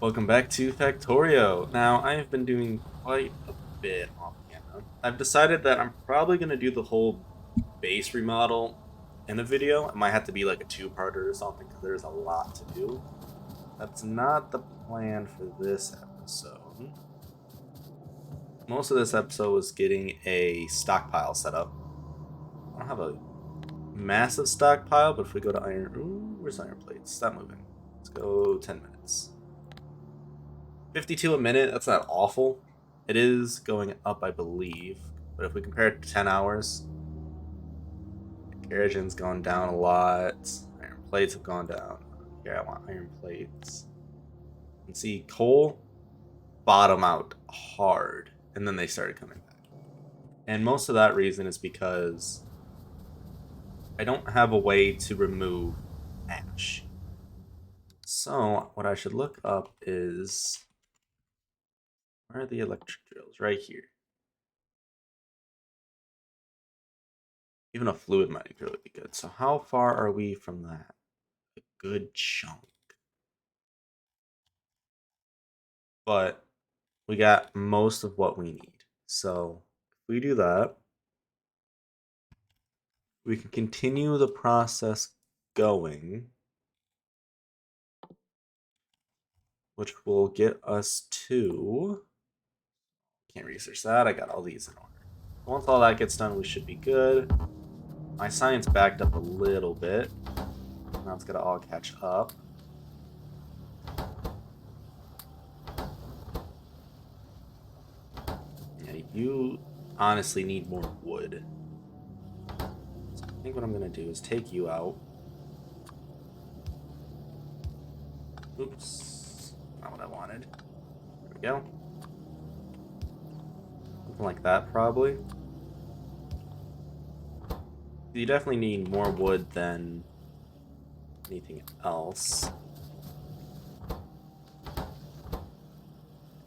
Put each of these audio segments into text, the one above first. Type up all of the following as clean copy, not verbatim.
Welcome back to Factorio. Now, I have been doing quite a bit off camera. I've decided that I'm probably going to do the whole base remodel in a video. It might have to be like a two-parter or something because there's a lot to do. That's not the plan for this episode. Most of this episode was getting a stockpile set up. I don't have a massive stockpile, but if we go to iron... Ooh, where's iron plates? Stop moving. Let's go 10 minutes. 52 a minute, that's not awful. It is going up, I believe. But if we compare it to 10 hours, Keratin's gone down a lot. Iron plates have gone down. Here, I want iron plates. You can see coal bottom out hard, and then they started coming back. And most of that reason is because I don't have a way to remove ash. So, what I should look up is... Where are the electric drills? Right here. Even a fluid mining drill would be good. So how far are we from that? A good chunk. But we got most of what we need. So if we do that, we can continue the process going, which will get us to... Can't research that. I got all these in order. Once all that gets done, we should be good. My science backed up a little bit. Now it's got to all catch up. Yeah, you honestly need more wood. So I think what I'm going to do is take you out. Oops. Not what I wanted. There we go. Something like that, probably. You definitely need more wood than anything else.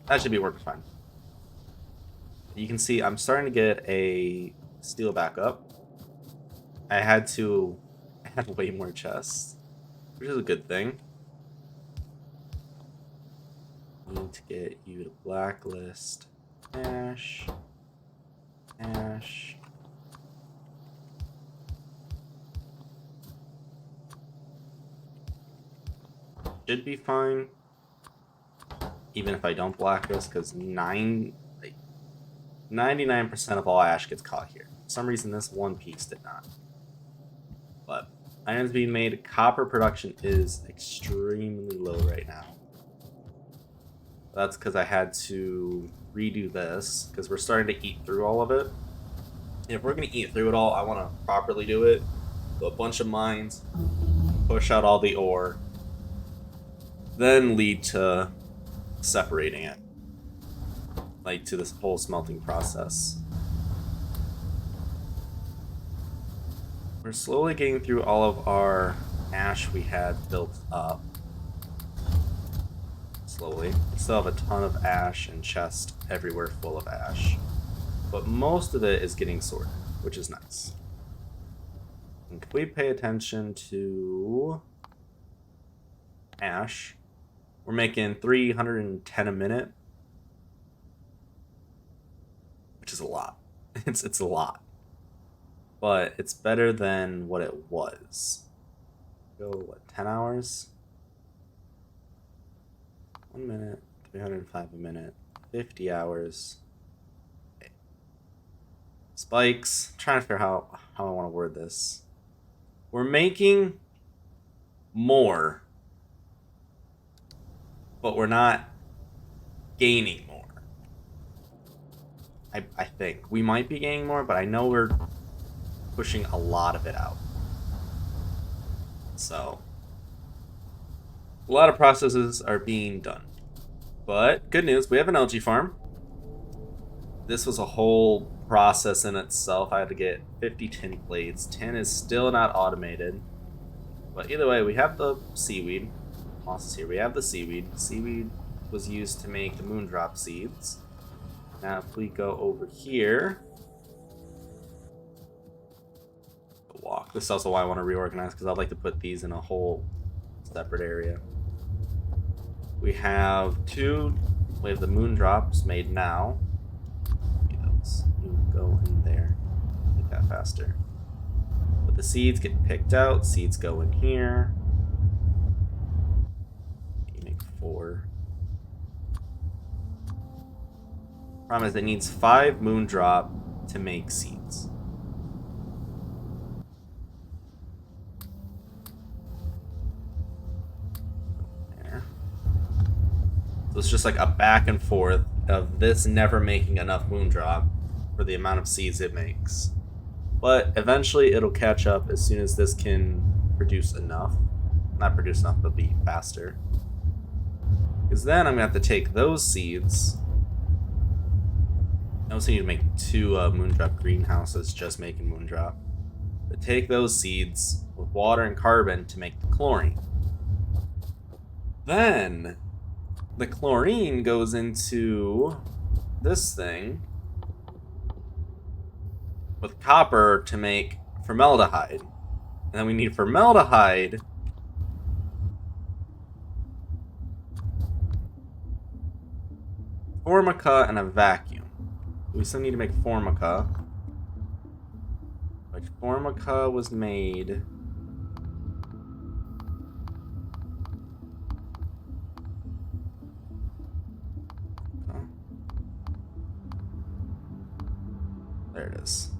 That should be working fine. You can see I'm starting to get a steel back up. I had to add way more chests, which is a good thing. I need to get you to blacklist. Ash. Ash. Should be fine. Even if I don't blacklist, because 99% of all ash gets caught here. For some reason, this one piece did not. But iron's being made. Copper production is extremely low right now. That's because I had to redo this, because we're starting to eat through all of it. And if we're going to eat through it all, I want to properly do it. Do a bunch of mines, push out all the ore, then lead to separating it. Like to this whole smelting process. We're slowly getting through all of our ash we had built up. Slowly. We still have a ton of ash and chest everywhere full of ash. But most of it is getting sorted, which is nice. And if we pay attention to ash, we're making 310 a minute, which is a lot. It's a lot. But it's better than what it was. Go, what, 10 hours? 1 minute, 305 a minute, 50 hours. Okay. Spikes. I'm trying to figure out how I want to word this. We're making more, but we're not gaining more. I think. We might be gaining more, but I know we're pushing a lot of it out. So, a lot of processes are being done. But, good news, we have an algae farm. This was a whole process in itself. I had to get 50 tin plates. 10 is still not automated. But either way, we have the seaweed. Moss is here. We have the seaweed. Seaweed was used to make the moondrop seeds. Now, if we go over here... walk. This is also why I want to reorganize, because I'd like to put these in a whole separate area. We have the moon drops made now. Those you go in there. Make that faster. But the seeds get picked out. Seeds go in here. You make 4. Problem is, it needs 5 moon drop to make seeds. There. So it's just like a back and forth of this never making enough moon drop for the amount of seeds it makes. But eventually it'll catch up as soon as this can produce enough. Not produce enough, but be faster. Because then I'm going to have to take those seeds. I also need to make 2 moondrop greenhouses just making moondrop. To take those seeds with water and carbon to make the chlorine. Then the chlorine goes into this thing with copper to make formaldehyde. And then we need formaldehyde formica and a vacuum. We still need to make formica. Which formica was made. There it is.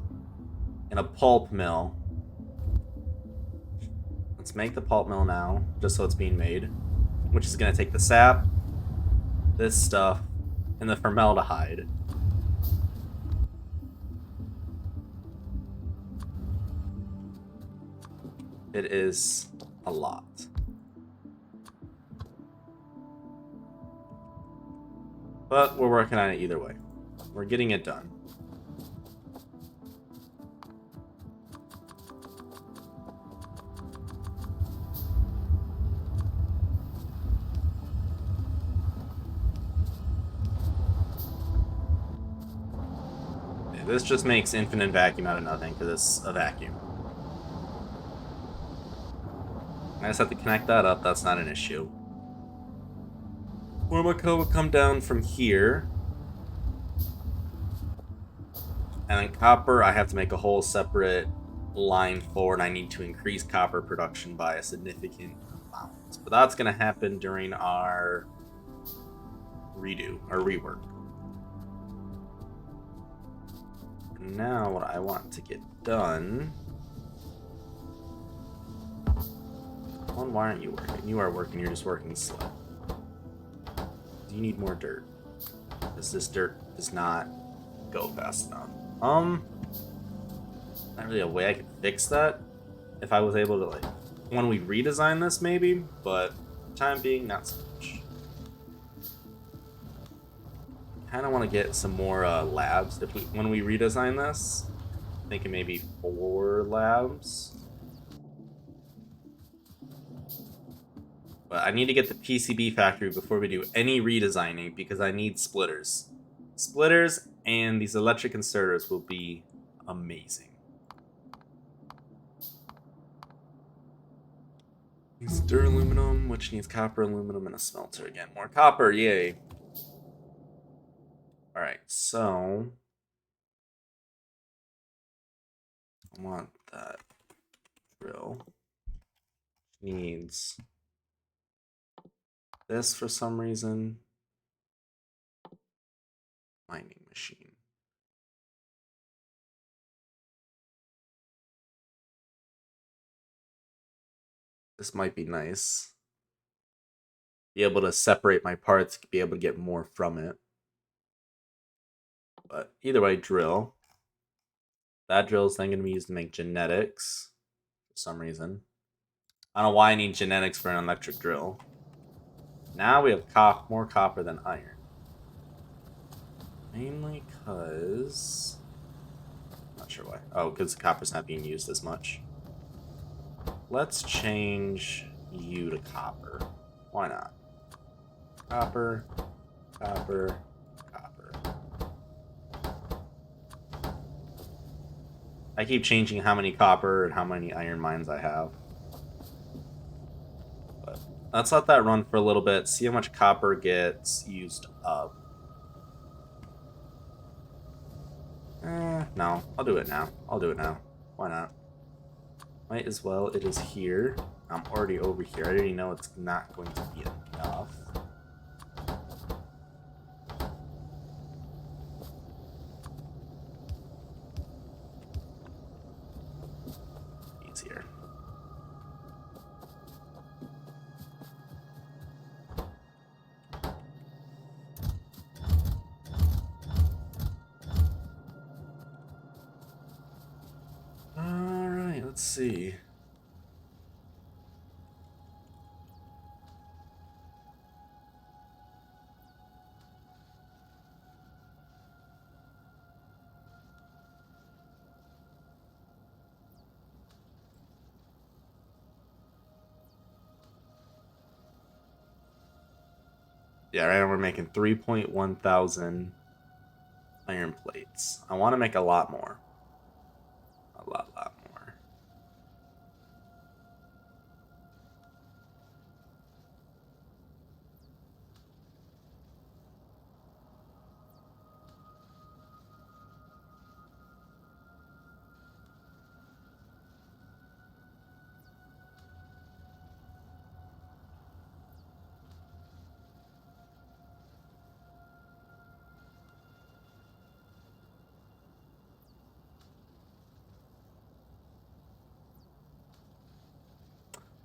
In a pulp mill. Let's make the pulp mill now, just so it's being made. Which is going to take the sap, this stuff, and the formaldehyde. It is a lot. But we're working on it either way. We're getting it done. This just makes infinite vacuum out of nothing because it's a vacuum. I just have to connect that up. That's not an issue. Formica will come down from here. And then copper, I have to make a whole separate line for, and I need to increase copper production by a significant amount. But that's going to happen during our rework. Now what I want to get done... why aren't you working? You are working, you're just working slow. Do you need more dirt? Because this dirt does not go fast enough. Not really a way I could fix that. If I was able to, like, when we redesign this maybe, but for the time being, not so much. Kind of want to get some more labs. When we redesign this, I'm thinking maybe 4 labs. But I need to get the PCB factory before we do any redesigning because I need splitters. Splitters and these electric inserters will be amazing. Stir aluminum, which needs copper, aluminum, and a smelter again. More copper, yay. Alright, so... I want that drill. Needs... this for some reason. Mining machine. This might be nice. Be able to separate my parts, be able to get more from it. But either way, drill. That drill is then going to be used to make genetics for some reason. I don't know why I need genetics for an electric drill. Now we have more copper than iron. Mainly because... not sure why. Oh, because copper's not being used as much. Let's change you to copper. Why not? Copper, copper, copper. I keep changing how many copper and how many iron mines I have. But Let's let that run for a little bit, see how much copper gets used up. No, I'll do it now. I'll do it now. Why not? Might as well. It is here. I'm already over here. I already know it's not going to be enough. Easier. Alright, let's see. Yeah, right now we're making 3.1 thousand iron plates. I want to make a lot more. A lot more.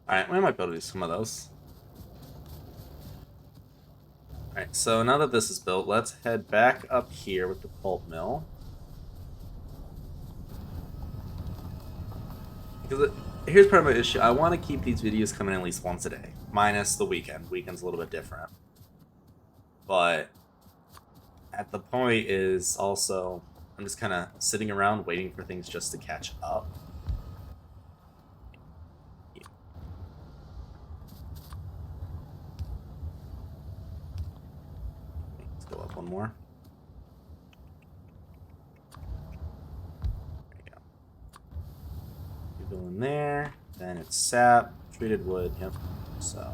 Alright, we might be able to do some of those. Alright, so now that this is built, let's head back up here with the pulp mill. Because here's part of my issue. I want to keep these videos coming at least once a day. Minus the weekend. Weekend's a little bit different. But at the point is also, I'm just kind of sitting around waiting for things just to catch up. Let's go up one more. There you go. You go in there, then it's sap, treated wood, yep. So,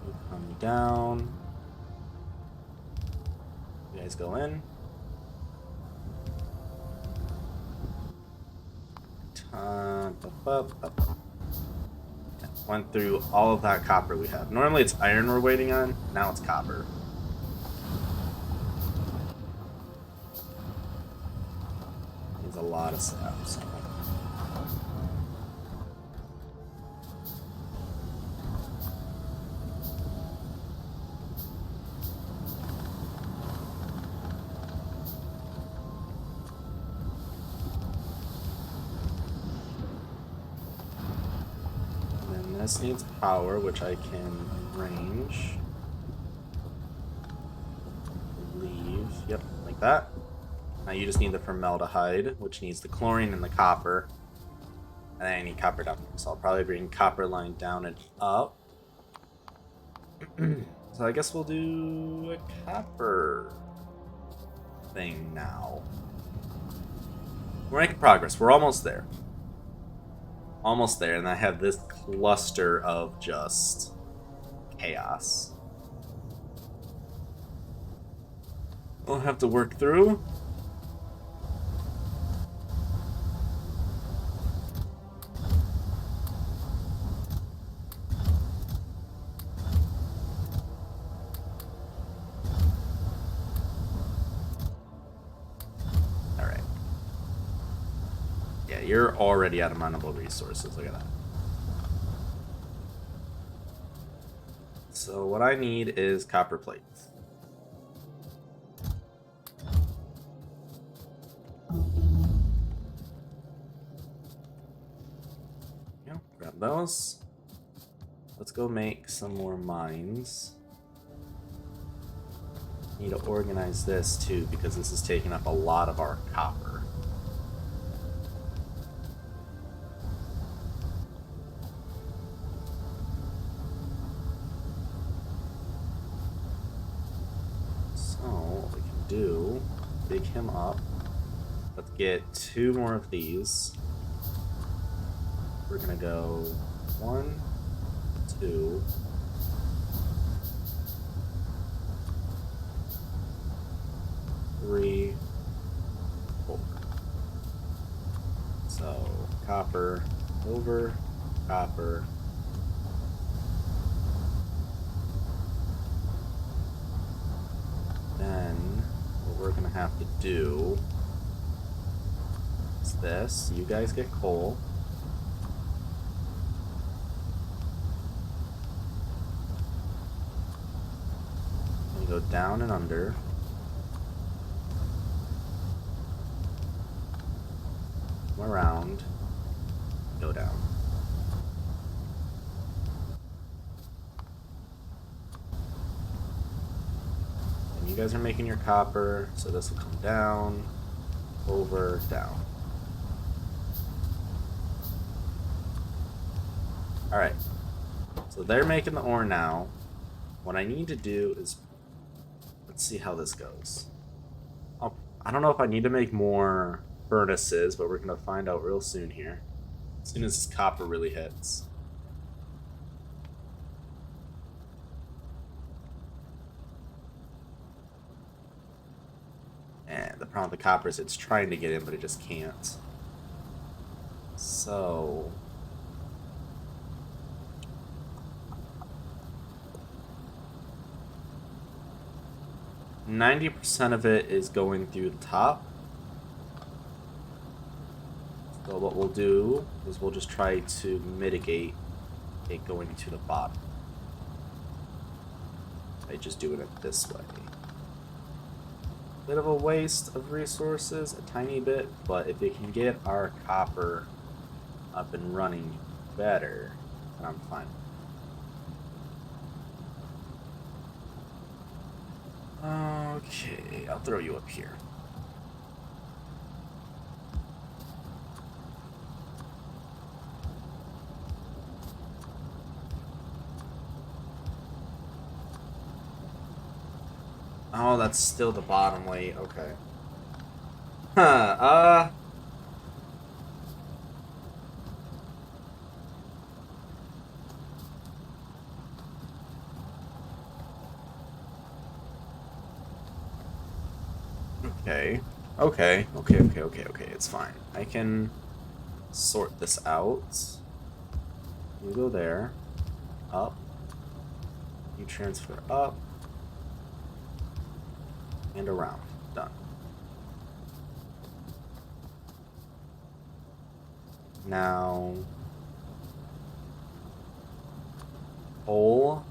you come down. You guys go in. Went through all of that copper we have. Normally it's iron we're waiting on, now it's copper. Needs a lot of sap, so. This needs power, which I can arrange. Leave. Yep, like that. Now you just need the formaldehyde, which needs the chlorine and the copper. And then I need copper down here. So I'll probably bring copper line down and up. So I guess we'll do a copper thing now. We're making progress. We're almost there. Almost there, and I have this cluster of just chaos. We'll have to work through. Alright. Yeah, you're already out of mineable resources. Look at that. So what I need is copper plates. Yeah, grab those. Let's go make some more mines. Need to organize this too because this is taking up a lot of our copper. Do dig him up. Let's get 2 more of these. We're gonna go 1, 2, 3, 4. So copper over copper. Then what we're gonna have to do is this. You guys get coal. And go down and under. Come around. Go down. And you guys are making your copper, so this will come down, over, down. Alright. So they're making the ore now. What I need to do is... Let's see how this goes. I don't know if I need to make more furnaces, but we're going to find out real soon here. As soon as this copper really hits. And the problem with the copper is it's trying to get in, but it just can't. So... 90% of it is going through the top. So what we'll do is we'll just try to mitigate it going to the bottom by just doing it this way. Bit of a waste of resources, a tiny bit, but if it can get our copper up and running better, then I'm fine. Okay, I'll throw you up here. Oh, that's still the bottom weight. Okay. Huh, Okay. Okay. It's fine. I can sort this out. You go there. Up. You transfer up. And around. Done. Now... Hole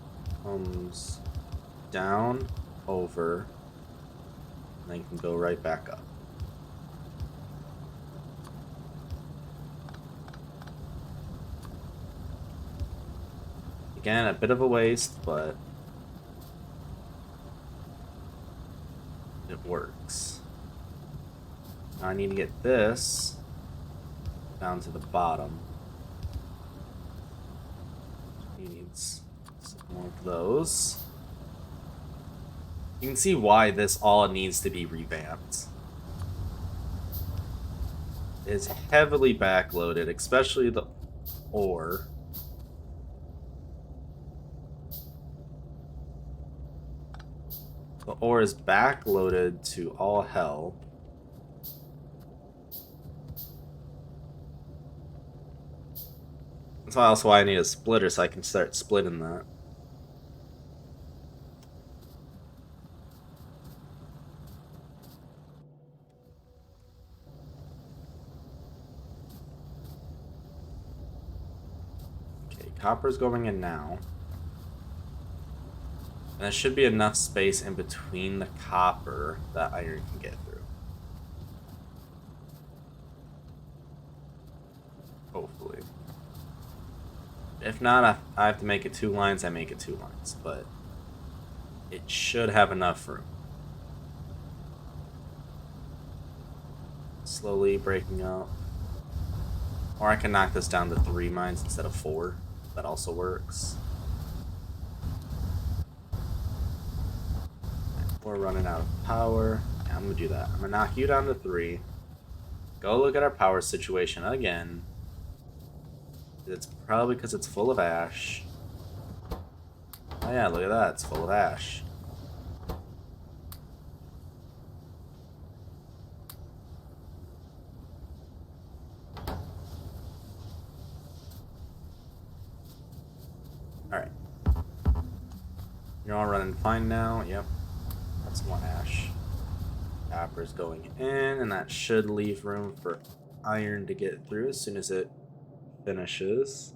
comes down, over, and then you can go right back up. Again, a bit of a waste, but it works. Now I need to get this down to the bottom. He needs some more of those. You can see why this all needs to be revamped. It's heavily backloaded, especially the ore. The ore is backloaded to all hell. That's also why I need a splitter so I can start splitting that. Okay, copper's going in now. And there should be enough space in between the copper that iron can get through. Hopefully. If not, I have to make it 2 lines, I make it 2 lines. But it should have enough room. Slowly breaking up. Or I can knock this down to 3 mines instead of 4. That also works. We're running out of power. Yeah, I'm gonna do that. I'm gonna knock you down to 3. Go look at our power situation again. It's probably because it's full of ash. Oh yeah, look at that. It's full of ash. Alright. You're all running fine now. Yep. That's more ash. Copper's going in, and that should leave room for iron to get through as soon as it finishes.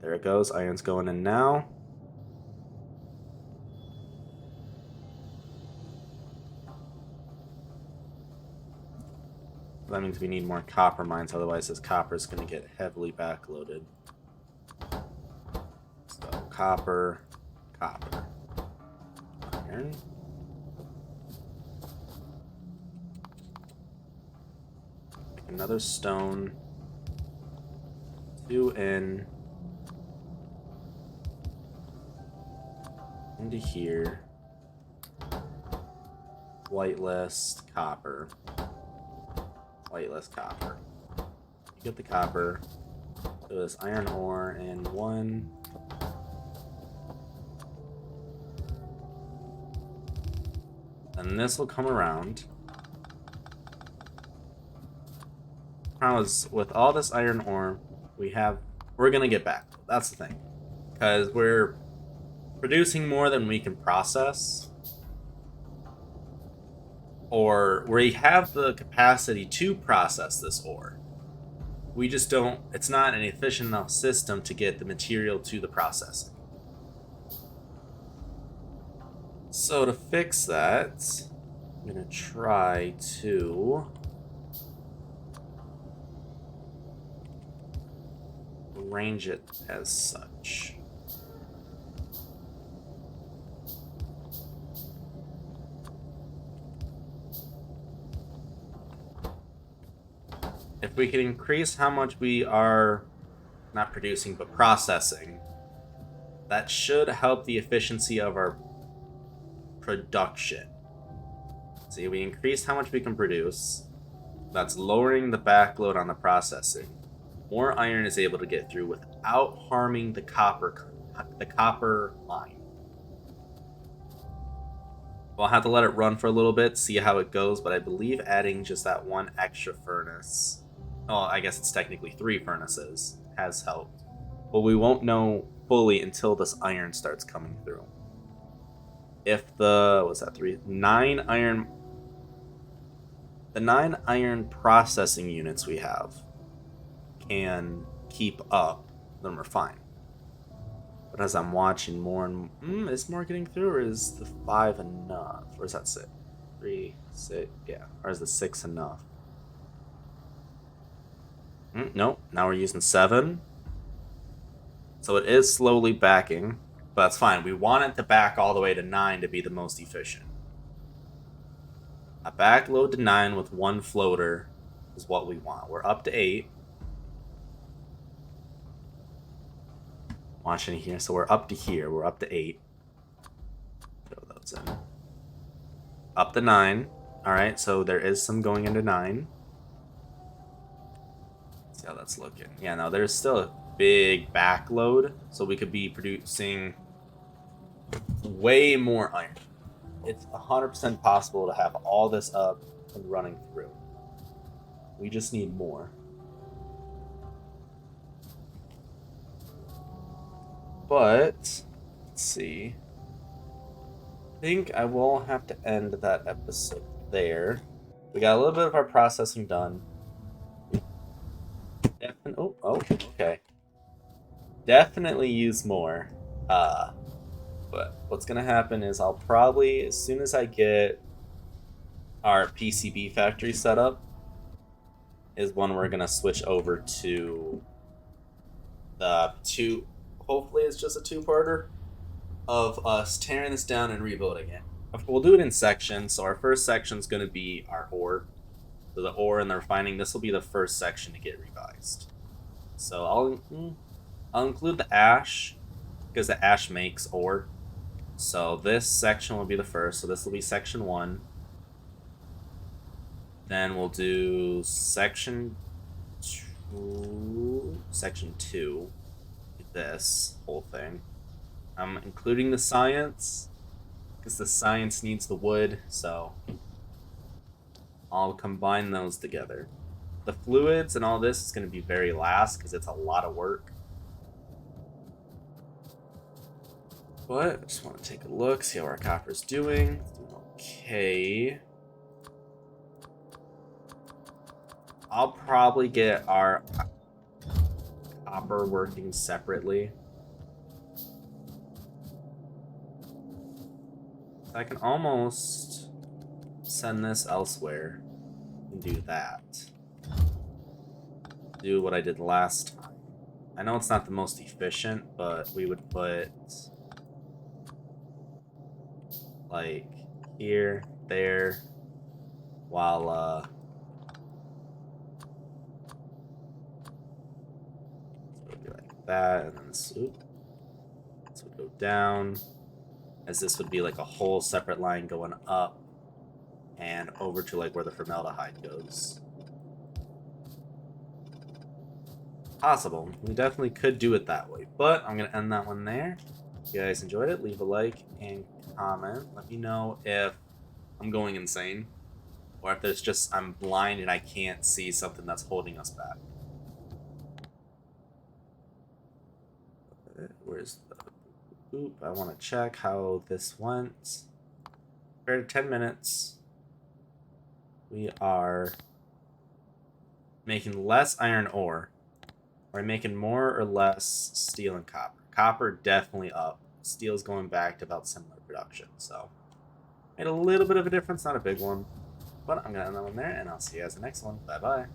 There it goes. Iron's going in now. That means we need more copper mines, otherwise this copper is going to get heavily backloaded. So copper, copper, iron. Make another stone. 2 in. Into here. Whitelist, copper. Whitelist, copper. You get the copper. So this iron ore in 1. And this will come around. Problem is, with all this iron ore we're gonna get back. That's the thing. Because we're producing more than we can process. Or we have the capacity to process this ore. We just don't, it's not an efficient enough system to get the material to the processing. So to fix that, I'm gonna try to arrange it as such. If we can increase how much we are not producing but processing, that should help the efficiency of our production. See, we increase how much we can produce. That's lowering the backload on the processing. More iron is able to get through without harming the copper line. We'll have to let it run for a little bit, see how it goes, but I believe adding just that one extra furnace, well, I guess it's technically 3 furnaces, has helped. But we won't know fully until this iron starts coming through. If the, what's that, 9 iron, the 9 iron processing units we have can keep up, then we're fine. But as I'm watching more and is more getting through, or is the 5 enough? Or is that 6? 3, 6, yeah. Or is the 6 enough? Nope, now we're using 7. So it is slowly backing, but that's fine. We want it to back all the way to 9 to be the most efficient. A backload to 9 with 1 floater is what we want. We're up to 8. Watching here, so we're up to here. We're up to 8. Throw those in. Up to 9. Alright, so there is some going into 9. See how that's looking. Yeah, no, there's still a big backload, so we could be producing way more iron. It's 100% possible to have all this up and running through. We just need more. But, let's see. I think I will have to end that episode there. We got a little bit of our processing done. Oh, okay. Definitely use more. But what's gonna happen is I'll probably, as soon as I get our PCB factory set up, is when we're gonna switch over to the 2. Hopefully, it's just a 2-parter of us tearing this down and rebuilding it. We'll do it in sections. So our first section is going to be our ore. So the ore and the refining. This will be the first section to get revised. So I'll include the ash because the ash makes ore. So this section will be the first. So this will be section 1. Then we'll do section 2. Section 2. This whole thing. I'm including the science because the science needs the wood, so I'll combine those together. The fluids and all this is going to be very last because it's a lot of work. But I just want to take a look, see how our copper's doing. It's doing okay. I'll probably get our copper working separately. I can almost send this elsewhere and do that. Do what I did last time. I know it's not the most efficient, but we would put like here, there, while so it would be like that, and then this would go down, as this would be like a whole separate line going up and over to like where the formaldehyde goes. Possible. We definitely could do it that way, but I'm gonna end that one there. If you guys enjoyed it, leave a like and comment. Let me know if I'm going insane, or if there's just I'm blind and I can't see something that's holding us back. Where's the oop? I want to check how this went. Compared to 10 minutes, we are making less iron ore. Are we making more or less steel and copper? Copper definitely up. Steel's going back to about similar production, so made a little bit of a difference, not a big one. But I'm gonna end that one there, and I'll see you guys in the next one. Bye bye.